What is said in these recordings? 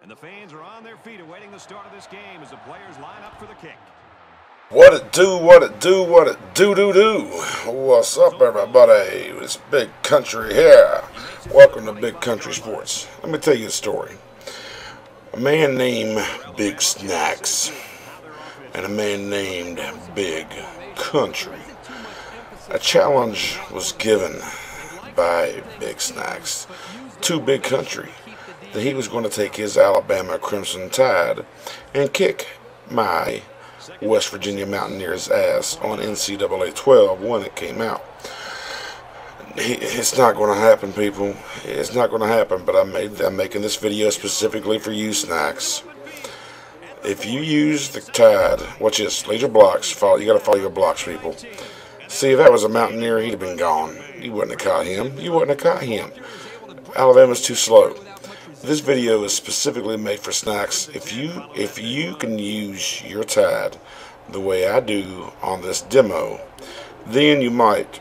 And the fans are on their feet awaiting the start of this game as the players line up for the kick. What it do, what it do, what it do. What's up, everybody? It's Big Country here. Welcome to Big Country Sports. Let me tell you a story. A man named BIGSnackks and a man named Big Country. A challenge was given by BIGSnackks to Big Country that he was going to take his Alabama Crimson Tide and kick my West Virginia Mountaineers' ass on NCAA 12 when it came out. It's not going to happen, people. It's not going to happen, but I'm making this video specifically for you, Snacks. If you use the Tide, watch this, lead your blocks. You got to follow your blocks, people. See, if that was a Mountaineer, he'd have been gone. You wouldn't have caught him. You wouldn't have caught him. Alabama's too slow. This video is specifically made for Snacks. If you can use your Tide the way I do on this demo, then you might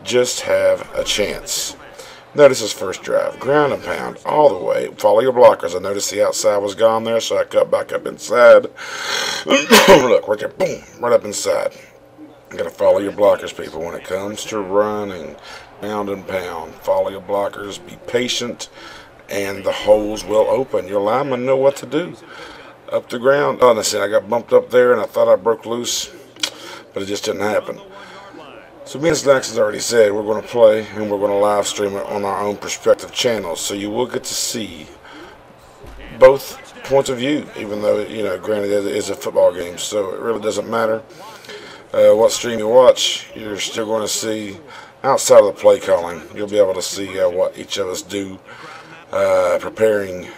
just have a chance. Notice his first drive, ground and pound all the way. Follow your blockers. I noticed the outside was gone there, so I cut back up inside. Look, right there, boom, right up inside. You gotta follow your blockers, people, when it comes to running. Pound and pound. Follow your blockers. Be patient, and the holes will open. Your linemen know what to do. Up the ground. Oh, listen, I got bumped up there, and I thought I broke loose, but it just didn't happen. So me and Snacks has already said we're going to play, and we're going to live stream it on our own prospective channels, so you will get to see both points of view, even though, you know, granted it is a football game, so it really doesn't matter what stream you watch. You're still going to see, outside of the play calling, you'll be able to see what each of us do preparing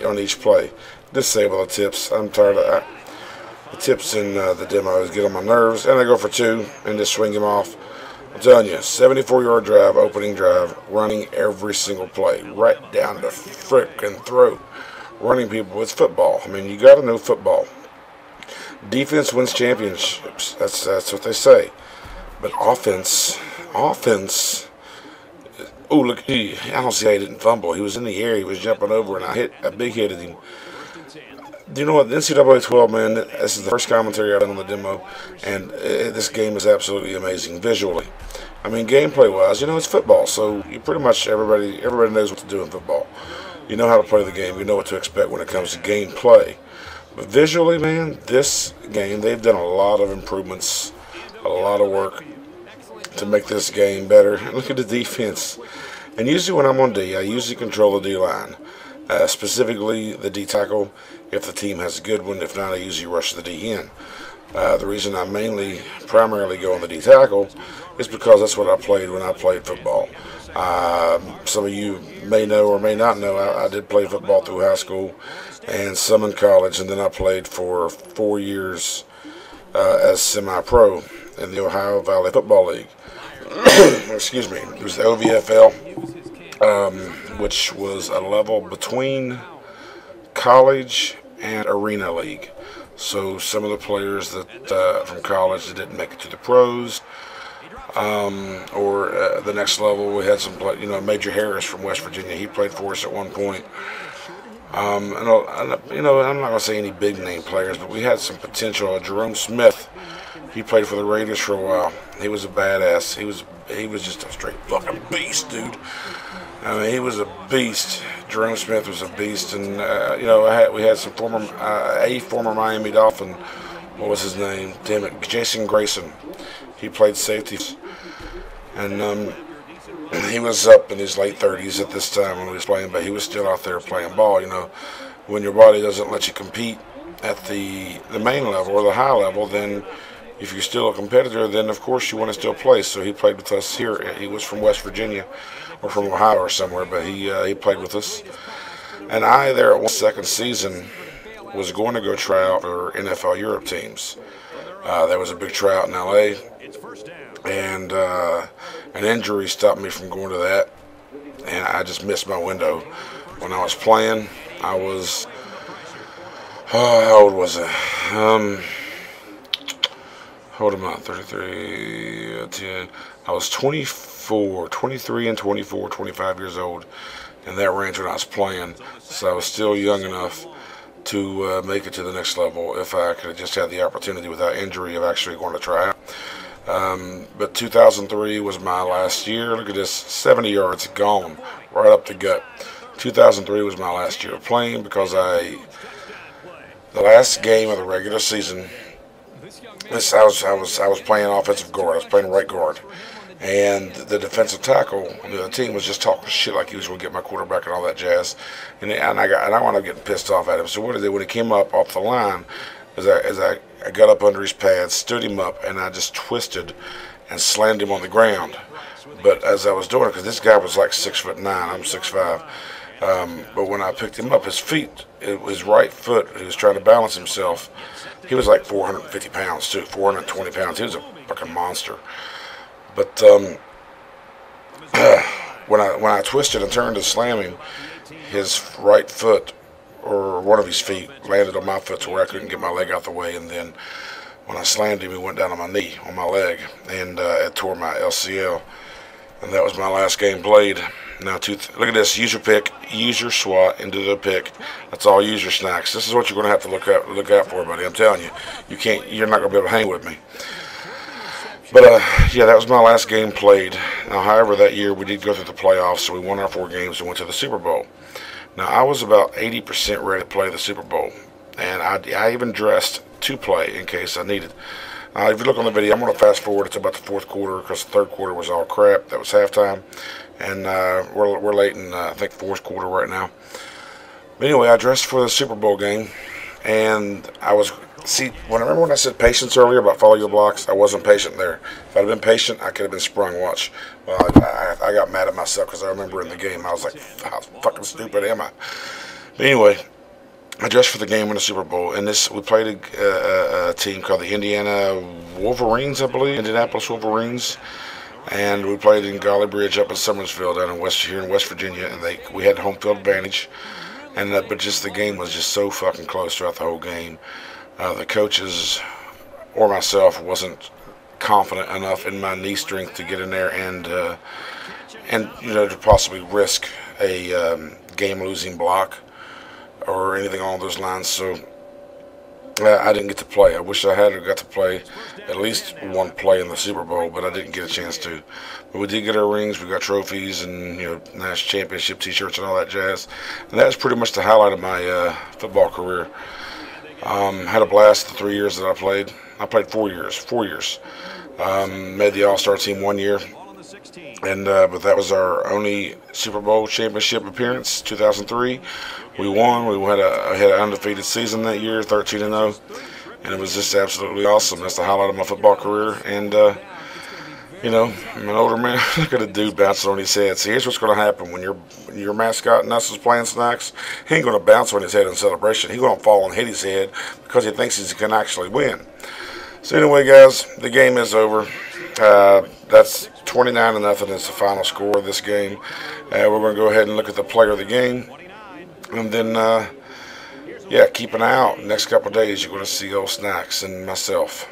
on each play. Disable the tips. I'm tired of the tips in the demos get on my nerves, and I go for two and just swing him off. I'm telling you, 74-yard drive, opening drive, running every single play, right down the frickin' throat. Running people, it's football. I mean, you got to know football. Defense wins championships. That's what they say. But offense. Oh, look, I don't see how he didn't fumble. He was in the air. He was jumping over, and I hit a big hit at him. Do you know what? The NCAA 12, man, this is the first commentary I've done on the demo, and this game is absolutely amazing visually. I mean, gameplay-wise, you know, it's football, so you pretty much everybody knows what to do in football. You know how to play the game. You know what to expect when it comes to gameplay. But visually, man, this game, they've done a lot of improvements, a lot of work to make this game better. Look at the defense. And usually when I'm on D, I usually control the D-line, specifically the D-tackle if the team has a good one. If not, I usually rush the D-end. The reason I primarily go on the D-tackle is because that's what I played when I played football. Some of you may know or may not know, I did play football through high school and some in college, and then I played for 4 years as semi-pro in the Ohio Valley Football League. Excuse me. It was the OVFL, which was a level between college and arena league. So some of the players that from college that didn't make it to the pros, or the next level, we had some, Major Harris from West Virginia. He played for us at one point. I'm not going to say any big name players, but we had some potential. Jerome Smith, he played for the Raiders for a while. He was a badass. He was just a straight fucking beast, dude. I mean, he was a beast. Jerome Smith was a beast, and we had some former Miami Dolphin. What was his name? Damn it, Jason Grayson. He played safety, and he was up in his late 30s at this time when he was playing, but he was still out there playing ball. You know, when your body doesn't let you compete at the main level or the high level, then if you're still a competitor, then of course you want to still play. So he played with us here. He was from West Virginia or from Ohio or somewhere, but he played with us. And I, there at one second season, was going to go try out for NFL Europe teams. There was a big tryout in LA, and an injury stopped me from going to that, and I just missed my window. When I was playing, I was, how old was I? Hold on, 33, 10. I was 23 and 24, 25 years old, in that range when I was playing. So I was still young enough to make it to the next level if I could have just had the opportunity without injury of actually going to try out. But 2003 was my last year. Look at this, 70 yards gone, right up the gut. 2003 was my last year of playing because the last game of the regular season, I was playing offensive guard. I was playing right guard. And the defensive tackle on the other team was just talking shit like he was going to get my quarterback and all that jazz. And I wound up getting pissed off at him. So what I did when he came up off the line, as I got up under his pads, stood him up, and I just twisted and slammed him on the ground. But as I was doing it, because this guy was like 6'9", I'm 6'5", but when I picked him up, his feet, his right foot, he was trying to balance himself. He was like 450 pounds too, 420 pounds. He was a fucking monster. But when I twisted and turned to slam him, his right foot, or one of his feet, landed on my foot to where I couldn't get my leg out the way. And then when I slammed him, he went down on my knee, on my leg, and it tore my LCL. And that was my last game played. Now, look at this. Use your pick, use your SWAT, and do the pick. That's all. Use your snacks. This is what you're going to have to look out for, buddy. I'm telling you, you're not going to be able to hang with me. But, yeah, that was my last game played. Now, however, that year we did go through the playoffs, so we won our 4 games and went to the Super Bowl. Now, I was about 80% ready to play the Super Bowl, and I even dressed to play in case I needed. If you look on the video, I'm going to fast forward. It's about the 4th quarter because the 3rd quarter was all crap. That was halftime, and we're late in, I think, 4th quarter right now. But anyway, I dressed for the Super Bowl game, and I was... See, remember when I said patience earlier about follow your blocks? I wasn't patient there. If I'd have been patient, I could have been sprung. Watch. Well, I got mad at myself because I remember in the game, I was like, how fucking stupid am I? But anyway, I dressed for the game in the Super Bowl, and we played a team called the Indiana Wolverines, I believe, Indianapolis Wolverines, and we played in Golly Bridge up in Summersville down in West Virginia, and we had home field advantage, and but just the game was just so fucking close throughout the whole game. The coaches or myself wasn't confident enough in my knee strength to get in there and to possibly risk a game-losing block or anything along those lines. So I didn't get to play. I wish I had got to play at least one play in the Super Bowl, but I didn't get a chance to. But we did get our rings. We got trophies and national championship T-shirts and all that jazz. And that was pretty much the highlight of my football career. Had a blast the 3 years that I played. I played 4 years. Made the All-Star team 1 year. And but that was our only Super Bowl championship appearance, 2003. We won. We had an undefeated season that year, 13-0. And it was just absolutely awesome. That's the highlight of my football career. And, I'm an older man. Look at a dude bouncing on his head. See, here's what's going to happen when your mascot and us is playing snacks. He ain't going to bounce on his head in celebration. He's going to fall and hit his head because he thinks he can actually win. So anyway, guys, the game is over. That's 29-0 is the final score of this game. We're going to go ahead and look at the player of the game. And then, keep an eye out. Next couple of days, you're going to see old Snacks and myself.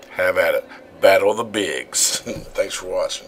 Have at it. Battle of the Bigs. Thanks for watching.